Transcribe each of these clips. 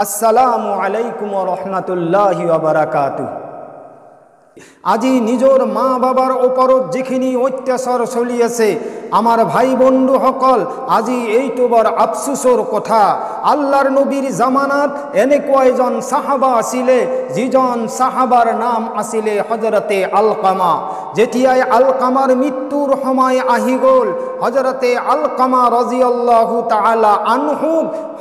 আসসালামু আলাইকুম ওয়া রাহমাতুল্লাহি ওয়া বারাকাতুহু। আজি নিজর মা বাবার ওপরত যিখিনি অত্যাচার চলিয়াছে আমার ভাই বন্ধু সকল, আজি এইটো বৰ আফসোসৰ কথা। আল্লাহর নবীর জামানাত এনেকুৱা এজন সাহাবা আছিলে, যিজন সাহাবার নাম আছিলে হজরতে আলকামা। যেতিয়াই আলকামার মৃত্যুর সময় আহি গ'ল, হজরতে আলকামা রাদিয়াল্লাহু তাআলা আনহু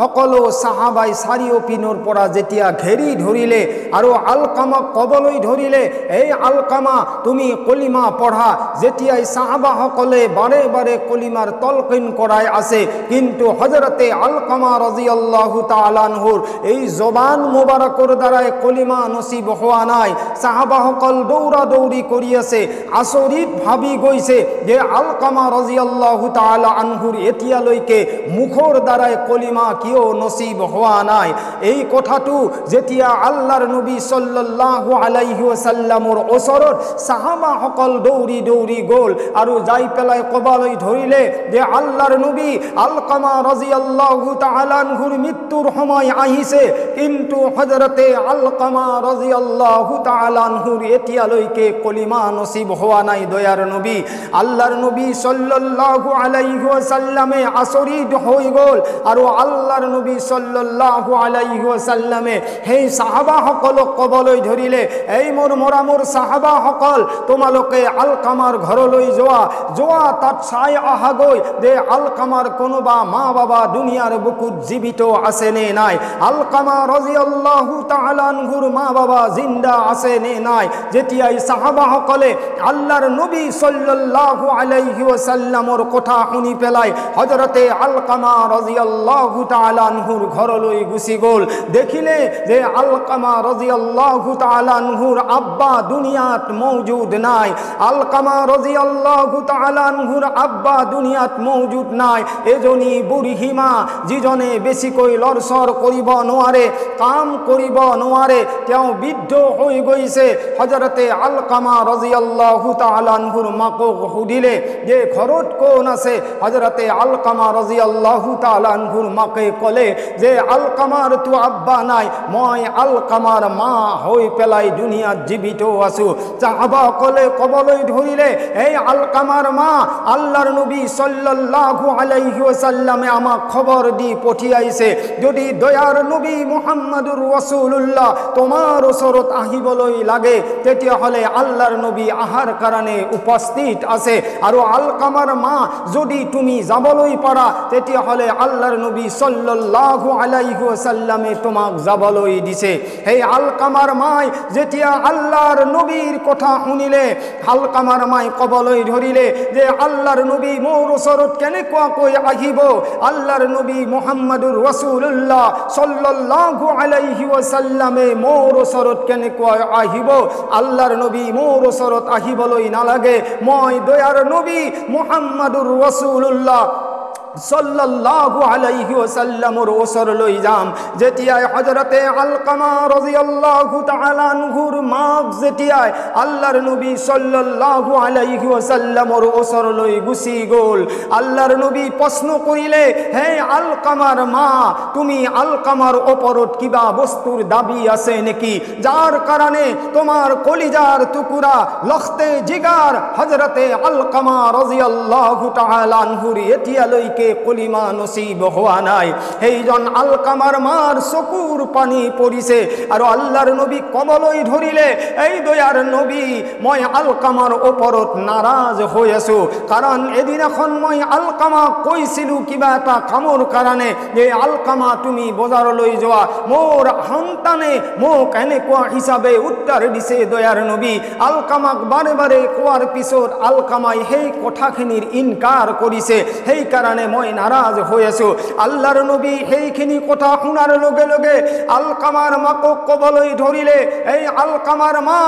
সকলো সাহাবাই চাৰিওপিনৰ পৰা যেতিয়া ঘেৰি ধৰিলে আৰু আলকামাক ক'বলৈ ধৰিলে, এই আলকামা তুমি কলিমা পঢ়া। যেতিয়াই সাহাবাসকলে বাৰে বাৰে কলিমাৰ তলকিন কৰাই আছে, কিন্তু হজরতে আলকামা রাদিয়াল্লাহু তাআলা আনহুৰ এই জবান মোবাৰকৰ দ্বাৰাই কলিমা নসিব হোৱা নাই। সাহাবাসকল দৌৰা দৌৰি কৰি আছে, আচৰিত ভাবি গৈছে যে আলকামা রাদিয়াল্লাহু তাআলা আনহুৰ এতিয়ালৈকে মুখৰ দ্বাৰাই কলিমা কিয় নসিব হোৱা নাই। এই কথাটো যেতিয়া আল্লাহৰ নবী সাল্লাল্লাহু আলাইহি ওয়াসাল্লামৰ ওচৰত সাহাবাসকল দৌৰি দৌৰি গ'ল আৰু যাই পেলাই ক'বলৈ ধৰিলে যে আল্লাহৰ নবী আলকামা রাদিয়াল্লাহু তাআলা আনহুৰ মৃত্যুৰ সময় আহিছে, কিন্তু হযরতে আলকামা রাদিয়াল্লাহু তাআলা আনহুৰ এতিয়ালৈকে কলিমা নসিব হোৱা নাই। দয়ার নবী আল্লাহর নবী সাল্লাল্লাহু আলাইহি ওয়াসাল্লামে আচৰিত হৈ গ'ল আৰু আল্লাহৰ নবী সাল্লাল্লাহু আলাইহি ওয়াসাল্লামে সেই সাহাবাসকলক ক'বলৈ ধৰিলে, এই মোৰ মৰামৰ সাহাবাসকল, তোমালোকে আলকামাৰ ঘৰলৈ যোৱা তাত চাই আহাগৈ যে আলকামাৰ কোনোবা মা বাবা দুনিয়াৰ বুকুত জীৱিত আছে নে নাই, আলকামা রাদিয়াল্লাহু তাআলা আনহুৰ মা বাবা জিন্দা আছে নে নাই। যেতিয়াই সাহাবাসকলে আল্লাহৰ নবী সাল্লাল্লাহু আলাইহি ওয়াসাল্লামৰ কথা শুনি পেলাই হযরতে আলকামা রাদিয়াল্লাহু তাআলা আনহুৰ ঘৰলৈ গুচি গ'ল, দেখিলে যে আলকামা রাদিয়াল্লাহু তাআলা আনহুৰ আব্বা দুনিয়াত মৌজুদ নাই। আলকামা রাদিয়াল্লাহু তাআলা আনহুৰ আব্বা দুনিয়াত মৌজুদ নাই। এজনী বুঢ়ীমা যিজনে বেছিকৈ লৰচৰ কৰিব নোৱাৰে, কাম কৰিব নোৱাৰে, তেওঁ বৃদ্ধ হৈ গৈছে। হযরতে আলকামা রাদিয়াল্লাহু তাআলা আনহুৰ মাকক সুধিলে যে ঘৰত কোন আছে। হযরতে আলকামা রাদিয়াল্লাহু তাআলা আনহুৰ মাকে ক'লে যে আলকামাৰ তো আব্বা নাই, মই আলকামাৰ মা হৈ পেলাই দুনিয়াত জীৱিত আছো। সাহাবাসকলে ক'বলৈ ধৰিলে, এই আলকামাৰ মা আল্লাহৰ নবী সাল্লাল্লাহু আলাইহি ওয়াসাল্লামে আমাক খবৰ দি পঠিয়াইছে, যদি দয়াৰ নবী মুহাম্মদুৰ রাসূলুল্লাহ তোমাৰ ওচৰত আহিবলৈ লাগে তেতিয়াহ'লে আল্লাহৰ নবী আহাৰ কাৰণে উপস্থিত আছে, আৰু আলকামাৰ মা যদি তুমি যাবলৈ পাৰা তেতিয়াহ'লে আল্লাহৰ নবী সাল্লাল্লাহু আলাইহি ওয়াসাল্লামে তোমাক যাবলৈ দিছে। সেই আলকামাৰ মাই যেতিয়া আল্লাহৰ নবীৰ কথা শুনিলে, আলকামাৰ মাই ক'বলৈ ধৰিলে যে আল্লাহৰ নবী মোৰ ওচৰত কেনেকুৱাকৈ আহিব, আল্লাহৰ নবী মুহাম্মদুৰ রাসূলুল্লাহ সাল্লাল্লাহু আলাইহি ওয়াসাল্লামে মোৰ ওচৰত কেনেকৈ আহিব। আল্লাহৰ নবী মোৰ ওচৰত আহিবলৈ নালাগে, মই দয়াৰ নবী মুহাম্মদুৰ রাসূলুল্লাহ সাল্লাল্লাহু আলাইহি ওয়াসাল্লামৰ ওচৰলৈ যাম। যেতিয়াই হযরতে আলকামা রাদিয়াল্লাহু তাআলা আনহুৰ মাক যেতিয়াই আল্লাহৰ নবী সাল্লাল্লাহু আলাইহি ওয়াসাল্লামৰ ওচৰলৈ গুচি গ'ল, আল্লাহৰ নবী প্ৰশ্ন কৰিলে, হে আলকামাৰ মা, তুমি আলকামাৰ ওপৰত কিবা বস্তুৰ দাবী আছে নেকি, যাৰ কাৰণে তোমাৰ কলিজাৰ টুকুৰা লখতে জিগাৰ হযরতে আলকামা রাদিয়াল্লাহু তাআলা আনহুৰ এতিয়ালৈকে কলিমা নসিব হোৱা নাই। সেইজন আলকামাৰ মাৰ চকুৰ পানী পৰিছে আৰু আল্লাহৰ নবী ক'বলৈ ধৰিলে, এই দয়াৰ নবী, মই আলকামাৰ ওপৰত নাৰাজ হৈ আছো, কাৰণ এদিনাখন মই আলকামাক কৈছিলো কিবা এটা কামৰ কাৰণে যে আলকামা তুমি বজাৰলৈ যোৱা। মোৰ সন্তানে মোক এনেকুৱা হিচাপে উত্তৰ দিছে দয়াৰ নবী। আলকামাক বাৰে বাৰে কোৱাৰ পিছত আলকামাই সেই কথাখিনিৰ ইনকাৰ কৰিছে, সেইকাৰণে মই নাৰাজ হৈ আছো। আল্লাহৰ নবী সেইখিনি কথা শুনাৰ লগে লগে আলকামাৰ মাকক ক'বলৈ ধৰিলে, এই আলকামাৰ মা,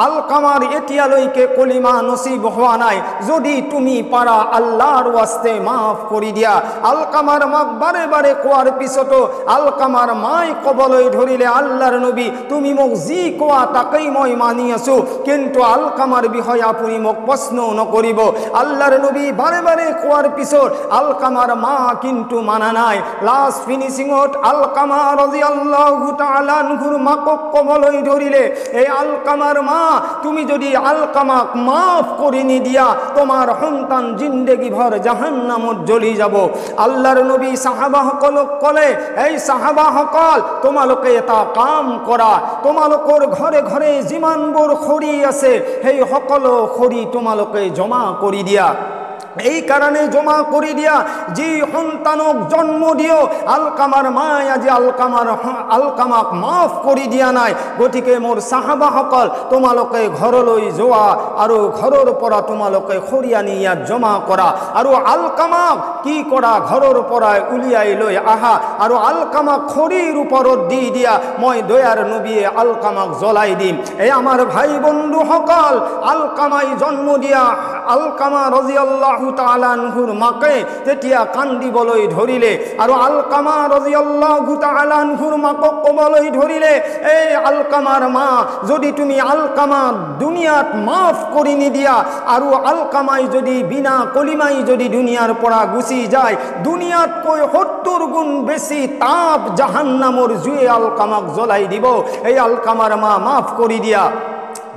আলকামাৰ এতিয়ালৈকে কলিমা নসিব হোৱা নাই, যদি তুমি পাৰা আল্লাহৰ ওয়াস্তে মাফ কৰি দিয়া। আলকামাৰ মাক বাৰে বাৰে কোৱাৰ পিছতো আলকামাৰ মাই ক'বলৈ ধৰিলে, আল্লাহৰ নবী, তুমি মোক যি কোৱা তাকেই মই মানি আছো, কিন্তু আলকামাৰ বিষয়ে আপুনি মোক প্ৰশ্ন নকৰিব। আল্লাহৰ নবী বারে বারে কোয়ার পিছর আলকামার মা কিন্তু মানা নাই। লাস্ট ফিনিশিংত আলকামা রাদিয়াল্লাহু তাআলা আনহুর মাকক কবলই ধরিলে, এই আলকামার মা তুমি যদি আলকামাক মাফ করে নি দিয়া তোমার সন্তান জিন্দেগি ভর জাহান্নামত জ্বলি যাব। আল্লাহর নবী সাহাবা সকলক কলে, এই সাহাবা সকল তোমালোকে এটা কাম কৰা, তোমালোকৰ ঘৰে ঘৰে যিমানবোৰ খৰি আছে সেই সকলো খৰি তোমালোকে জমা কৰি দিয়া। এই কারণে জমা করে দিয়া যে সন্তানক জন্ম দিও আলকামার মায় আজি আলকামাক মাফ করে দিয়া নাই। গতিকে মোর সাহাবা সকল তোমালোকে ঘরলৈ যোৱা আৰু ঘৰৰ পৰা তোমালোকে খৰি আনি ইয়াত জমা কৰা আৰু আলকামাক কি কৰা ঘৰৰ পৰা উলিয়াই লৈ আহা আৰু আলকামাক খৰিৰ ওপৰত দি দিয়া, মই দয়াৰ নবীয়ে আলকামাক জ্বলাই দিম। এই আমার ভাই বন্ধু সকল আলকামাই জন্ম দিয়া আলকামা রাদিয়াল্লাহু তাআলা আনহুর মাকে যেতিয়া কান্দিবলৈ ধৰিলে আৰু আলকামা রাদিয়াল্লাহু তাআলা আনহুর মাকক কবলৈ ধৰিলে, এই আলকামার মা যদি তুমি আলকামা দুনিয়াত মাফ কৰি নিদিয়া আৰু আলকামাই যদি বিনা কলিমাই যদি দুনিয়ার পৰা গুচি যায়, দুনিয়াতকৈ 70 গুণ বেছি তাপ জাহান্নামৰ জুয়ে আলকামাক জ্বলাই দিব। এই আলকামার মা মাফ কৰি দিয়া।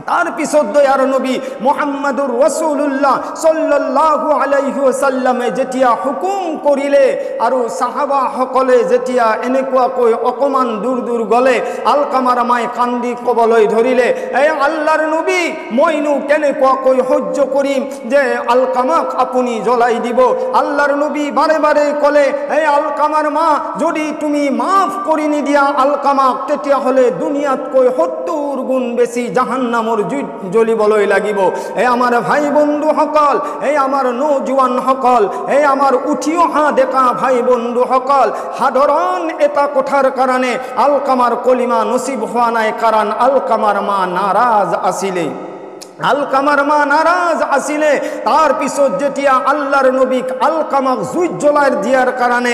তার পিছত দয়ার নবী মুহাম্মদুর রাসূলুল্লাহ সাল্লাল্লাহু আলাইহি ওয়াসাল্লামে যেতিয়া হুকুম করিলে আৰু সাহাবা সকলে যেতিয়া এনেকুৱাকৈ অকমান দূৰ দূৰ গলে আলকামাৰ মাই কান্দি কবলৈ ধৰিলে, এই আল্লাহৰ নবী মইনো কেনেকুৱাকৈ সহ্য কৰিম যে আলকামাক আপুনি জ্বলাই দিব। আল্লাহৰ নবী বাৰে বাৰে কলে, এই আলকামাৰ মা যদি তুমি মাফ কৰি নিদিয়া আলকামাক তেতিয়াহ'লে দুনিয়াতকৈ 70 গুণ বেছি জাহান্নামৰ জ্বলিবলৈ লাগিব। এই আমার ভাই বন্ধু সকল, এই আমার নৌজোয়ান সকল, এই আমার উঠি অহা ডেকা ভাই বন্ধু সকল, সাধারণ এটা কথার কারণে আলকামার কলিমা নসিব হওয়া নাই, কারণ আলকামার মা নারাজ আছিলে। আলকামার মা নারাজ আসিলে তার পিছত যেতিয়া আল্লাহর নবী আলকামাক জুই জ্বলাই দিয়ার কারণে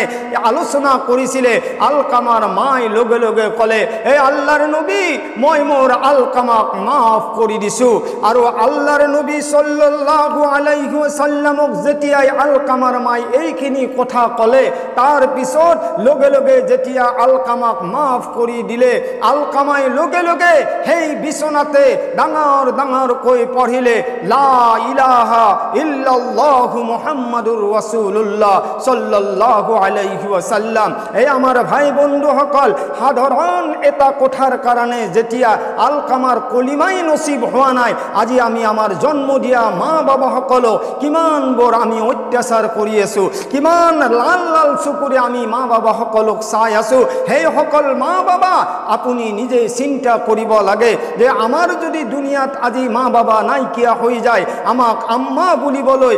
আলোচনা করেছিলে, আলকামার মাই লগে লগে কলে, এই আল্লাহর নবী মই মোর আলকামাক মাফ করে দিছো। আর আল্লাহর নবী সাল্লাল্লাহু আলাইহি ওয়াসাল্লামক যেতিয়াই আলকামার মাই এইখিনি কথা কলে তার পিছত লগে লগে যেতিয়া আলকামাক মাফ করে দিলে, আলকামাই লগে লগে সেই বিছনাতে ডাঙর ডাঙর কই পড়িলে লা ইলাহা ইল্লাল্লাহু মুহাম্মাদুর রাসূলুল্লাহ সাল্লাল্লাহু আলাইহি ওয়াসাল্লাম। এই আমার ভাই বন্ধু সকল, সাধারণ এটা কথার কারণে যেতিয়া আলকামার কলিমাই নসিব হওয়া নাই, আজি আমি আমার জন্ম দিয়া মা বাবা সকল কিমান বৰ আমি অত্যাচার কৰি আছো, কিমান লাল লাল চকুৰে আমি মা বাবা সকলক চাই আছো। সেই সকল মা বাবা আপুনি নিজে চিন্তা কৰিব লাগে যে আমার যদি দুনিয়াত আজি মা বাবা নাইকিয়া হয়ে যায়, আমাক আম্মা বুলিবলৈ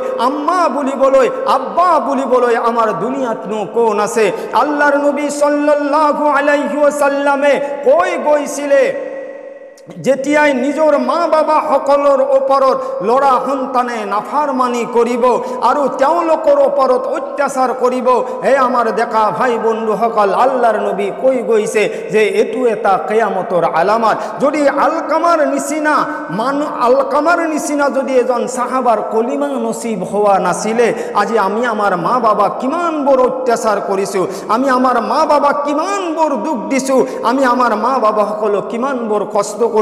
আব্বা বুলিবলৈ আমার দুনিয়াতনো কোন আছে? আল্লাহর নবী সাল্লাল্লাহু আলাইহি ওয়াসাল্লামে কই গৈছিলে যেতিয়াই নিজর মা বাবা সকলৰ ওপৰত লৰা সন্তানে নাফাৰমানি কৰিব আৰু তেওঁলোকৰ ওপৰত অত্যাচাৰ কৰিব, হে আমাৰ ডেকা ভাই বন্ধু সকল, আল্লাহৰ নবী কৈ গৈছে যে এইটো এটা কিয়ামতৰ আলামত। যদি আলকামাৰ নিচিনা যদি এজন সাহাবাৰ কলিমা নসিব হওয়া নাছিলে, আজি আমি আমাৰ মা বাবা কিমান বৰ অত্যাচাৰ কৰিছো, আমি আমাৰ মা বাবা কিমান বৰ দুখ দিছো, আমি আমাৰ মা বাবা সকলক কিমান বৰ কষ্ট কৰিছো।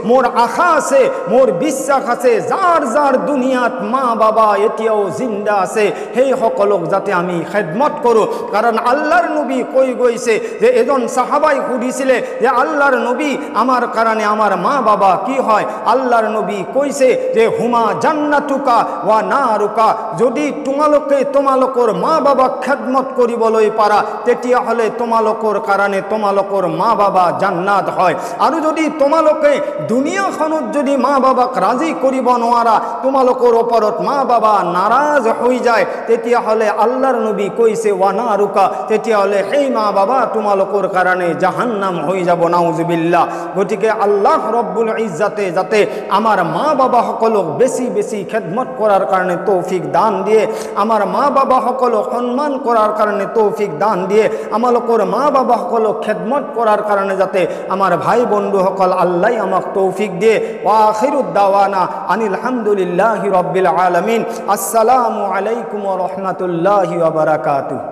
মোর আশা আছে, মোর বিশ্বাস আছে, যার যার দুনিয়াত মা বাবা এতিয়াও জিন্দা আছে সেই সকলক যাতে আমি খেদমত করো। কারণ আল্লাহর নবী কই গৈছে যে এজন সাহাবাই সুধিছিলে যে আল্লাহর নবী আমার কারণে আমার মা বাবা কি হয়? আল্লাহর নবী কইছে যে হুমা জান্নাতুকা ওয়া নারুকা, যদি তোমালোকৰ মা বাবাক খেদমত কৰিবলৈ পারা তেতিয়াহ'লে তোমালোকৰ কারণে তোমালোকৰ মা বাবা জান্নাত হয়। আৰু যদি তোমালোকে দুনিয়াখনত যদি মা বাবাক রাজি কৰিব নোৱাৰা, তোমালোকৰ ওপৰত মা বাবা নারাজ হৈ যায়, তেতিয়াহ'লে আল্লাহৰ নবী কৈছে ওয়ানাৰুকা, তেতিয়াহ'লে সেই মা বাবা তোমালোকৰ কাৰণে জাহান্নাম হৈ যাব, নাউজুবিল্লাহ। গতিকে আল্লাহ রব্বুল ইজ্জাতে যাতে আমার মা বাবা সকলক বেশি বেশি খেদমত করার কারণে তৌফিক দান দিয়ে, আমার মা বাবা সকলক সম্মান করার কারণে তৌফিক দান দিয়ে, আমালোকৰ মা বাবা সকলক খেদমত করার কারণে যাতে আমার ভাই বন্ধু সকল আল্লাহ আল্লাহ আমাকে তৌফিক দিয়ে। ওয়া আখিরুদ দাওয়ানা আনিল হামদুলিল্লাহি রাব্বিল আলামিন। আসসালামু আলাইকুম ওয়া রাহমাতুল্লাহি ওয়া বারাকাতুহু।